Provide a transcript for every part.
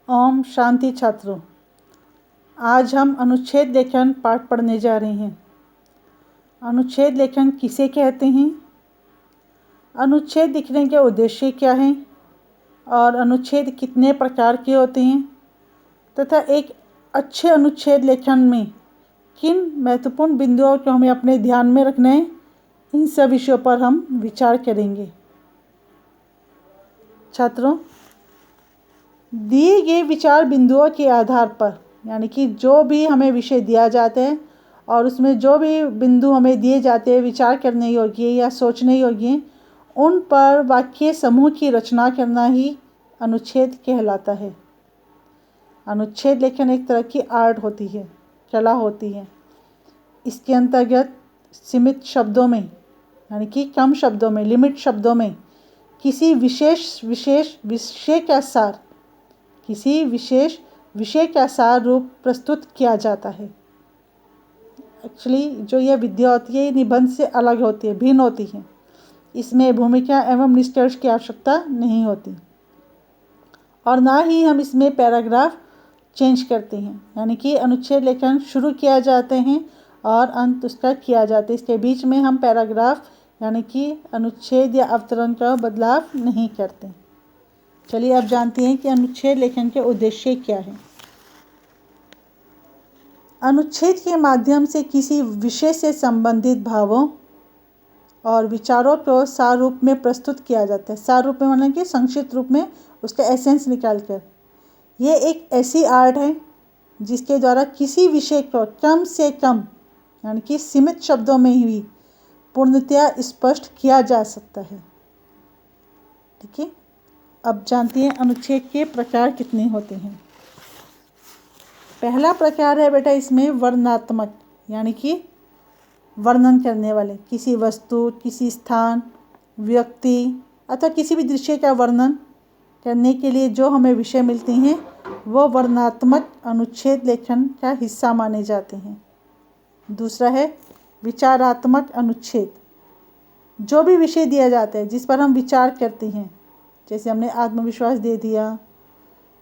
ओम शांति छात्रों, आज हम अनुच्छेद लेखन पाठ पढ़ने जा रहे हैं। अनुच्छेद लेखन किसे कहते हैं, अनुच्छेद लिखने के उद्देश्य क्या हैं और अनुच्छेद कितने प्रकार के होते हैं तथा एक अच्छे अनुच्छेद लेखन में किन महत्वपूर्ण बिंदुओं को हमें अपने ध्यान में रखना है, इन सब विषयों पर हम विचार करेंगे। छात्रों, दिए गए विचार बिंदुओं के आधार पर, यानी कि जो भी हमें विषय दिया जाता है और उसमें जो भी बिंदु हमें दिए जाते हैं विचार करने योग्य या सोचने योग्य, उन पर वाक्य समूह की रचना करना ही अनुच्छेद कहलाता है। अनुच्छेद लेखन एक तरह की आर्ट होती है, कला होती है। इसके अंतर्गत सीमित शब्दों में, यानी कि कम शब्दों में, लिमिट शब्दों में किसी विशेष विषय का सार रूप प्रस्तुत किया जाता है। एक्चुअली जो यह विद्या होती है ये निबंध से अलग होती है, भिन्न होती है। इसमें भूमिका एवं निष्कर्ष की आवश्यकता नहीं होती और ना ही हम इसमें पैराग्राफ चेंज करते हैं, यानी कि अनुच्छेद लेखन शुरू किया जाते हैं और अंत उसका किया जाता है। इसके बीच में हम पैराग्राफ यानी कि अनुच्छेद या अवतरण का बदलाव नहीं करते। चलिए अब जानते हैं कि अनुच्छेद लेखन के उद्देश्य क्या है। अनुच्छेद के माध्यम से किसी विषय से संबंधित भावों और विचारों को सार रूप में प्रस्तुत किया जाता है। सार रूप में मतलब कि संक्षिप्त रूप में उसका एसेंस निकाल कर। यह एक ऐसी आर्ट है जिसके द्वारा किसी विषय को कम से कम, यानी कि सीमित शब्दों में ही पूर्णतया स्पष्ट किया जा सकता है। ठीक है, अब जानते हैं अनुच्छेद के प्रकार कितने होते हैं। पहला प्रकार है बेटा इसमें वर्णनात्मक, यानी कि वर्णन करने वाले। किसी वस्तु, किसी स्थान, व्यक्ति अथवा किसी भी दृश्य का वर्णन करने के लिए जो हमें विषय मिलते हैं वो वर्णनात्मक अनुच्छेद लेखन का हिस्सा माने जाते हैं। दूसरा है विचारात्मक अनुच्छेद। जो भी विषय दिया जाता है जिस पर हम विचार करते हैं, जैसे हमने आत्मविश्वास दे दिया,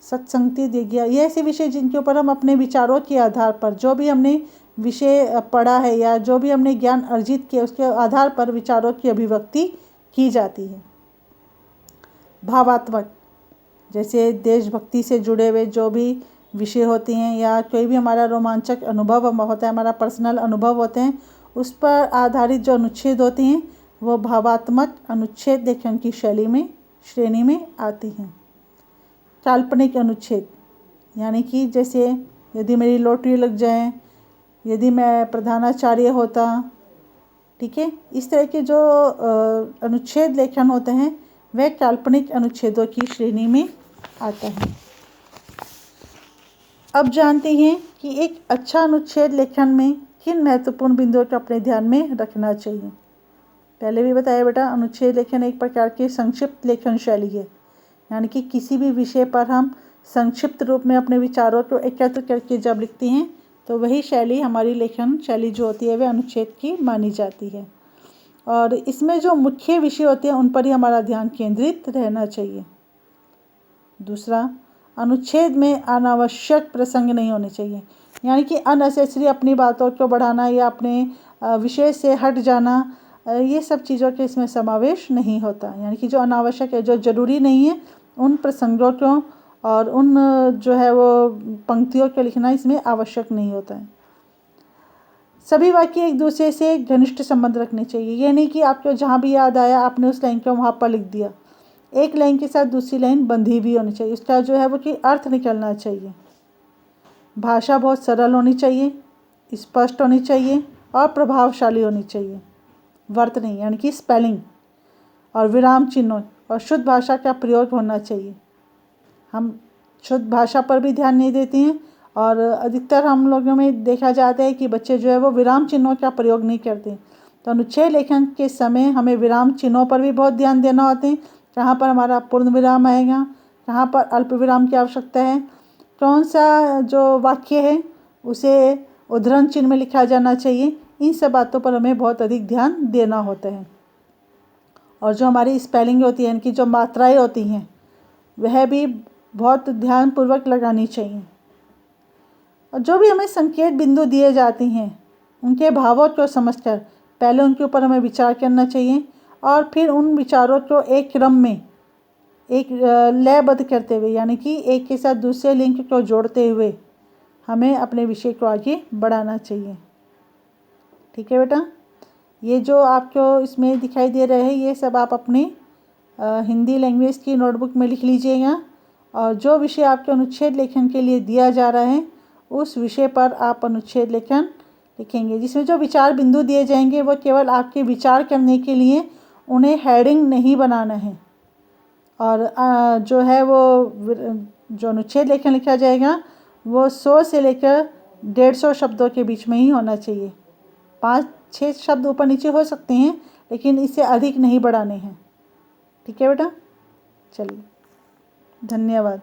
सत्संगति दे दिया, ये ऐसे विषय जिनके ऊपर हम अपने विचारों के आधार पर जो भी हमने विषय पढ़ा है या जो भी हमने ज्ञान अर्जित किया उसके आधार पर विचारों की अभिव्यक्ति की जाती है। भावात्मक, जैसे देशभक्ति से जुड़े हुए जो भी विषय होते हैं या कोई भी हमारा रोमांचक अनुभव होता है, हमारा पर्सनल अनुभव होते हैं, उस पर आधारित जो अनुच्छेद होते हैं वो भावात्मक अनुच्छेद लेखन की श्रेणी में आती हैं। काल्पनिक अनुच्छेद, यानी कि जैसे यदि मेरी लॉटरी लग जाए, यदि मैं प्रधानाचार्य होता, ठीक है, इस तरह के जो अनुच्छेद लेखन होते हैं वह काल्पनिक अनुच्छेदों की श्रेणी में आता है। अब जानते हैं कि एक अच्छा अनुच्छेद लेखन में किन महत्वपूर्ण बिंदुओं को अपने ध्यान में रखना चाहिए। पहले भी बताया बेटा, अनुच्छेद लेखन एक प्रकार की संक्षिप्त लेखन शैली है, यानी कि किसी भी विषय पर हम संक्षिप्त रूप में अपने विचारों को एकत्र करके जब लिखते हैं तो वही शैली, हमारी लेखन शैली जो होती है वह अनुच्छेद की मानी जाती है। और इसमें जो मुख्य विषय होते हैं उन पर ही हमारा ध्यान केंद्रित रहना चाहिए। दूसरा, अनुच्छेद में अनावश्यक प्रसंग नहीं होने चाहिए, यानी कि अननेसेसरी अपनी बातों को बढ़ाना या अपने विषय से हट जाना, ये सब चीज़ों के इसमें समावेश नहीं होता। यानी कि जो अनावश्यक है, जो ज़रूरी नहीं है, उन प्रसंगों को और उन जो है वो पंक्तियों को लिखना इसमें आवश्यक नहीं होता है। सभी वाक्य एक दूसरे से घनिष्ठ संबंध रखने चाहिए। ये नहीं कि आपको जहाँ भी याद आया आपने उस लाइन को वहाँ पर लिख दिया। एक लाइन के साथ दूसरी लाइन बंधी भी होनी चाहिए, उसका जो है वो कि अर्थ निकलना चाहिए। भाषा बहुत सरल होनी चाहिए, स्पष्ट होनी चाहिए और प्रभावशाली होनी चाहिए। वर्त नहीं, यानी कि स्पेलिंग और विराम चिन्हों और शुद्ध भाषा का प्रयोग होना चाहिए। हम शुद्ध भाषा पर भी ध्यान नहीं देते हैं और अधिकतर हम लोगों में देखा जाता है कि बच्चे जो है वो विराम चिन्हों का प्रयोग नहीं करते। तो अनुच्छेद लेखन के समय हमें विराम चिन्हों पर भी बहुत ध्यान देना होता है। कहाँ पर हमारा पूर्ण विराम आएगा, कहाँ पर अल्प विराम की आवश्यकता है, कौन सा जो वाक्य है उसे उद्धरण चिन्ह में लिखा जाना चाहिए, इन सब बातों पर हमें बहुत अधिक ध्यान देना होता है। और जो हमारी स्पेलिंग होती है, इनकी जो मात्राएं होती हैं वह भी बहुत ध्यानपूर्वक लगानी चाहिए। और जो भी हमें संकेत बिंदु दिए जाते हैं उनके भावों को समझकर पहले उनके ऊपर हमें विचार करना चाहिए और फिर उन विचारों को एक क्रम में एक लयबद्ध करते हुए, यानी कि एक के साथ दूसरे लिंक को जोड़ते हुए हमें अपने विषय को आगे बढ़ाना चाहिए। ठीक है बेटा, ये जो आपको इसमें दिखाई दे रहे हैं ये सब आप अपनी हिंदी लैंग्वेज की नोटबुक में लिख लीजिएगा और जो विषय आपके अनुच्छेद लेखन के लिए दिया जा रहा है उस विषय पर आप अनुच्छेद लेखन लिखेंगे, जिसमें जो विचार बिंदु दिए जाएंगे वो केवल आपके विचार करने के लिए, उन्हें हेडिंग नहीं बनाना है। और जो है वो जो अनुच्छेद लेखन लिखा जाएगा वो 100 से लेकर 150 शब्दों के बीच में ही होना चाहिए। 5-6 शब्द ऊपर नीचे हो सकते हैं लेकिन इससे अधिक नहीं बढ़ाने हैं। ठीक है बेटा, चलिए, धन्यवाद।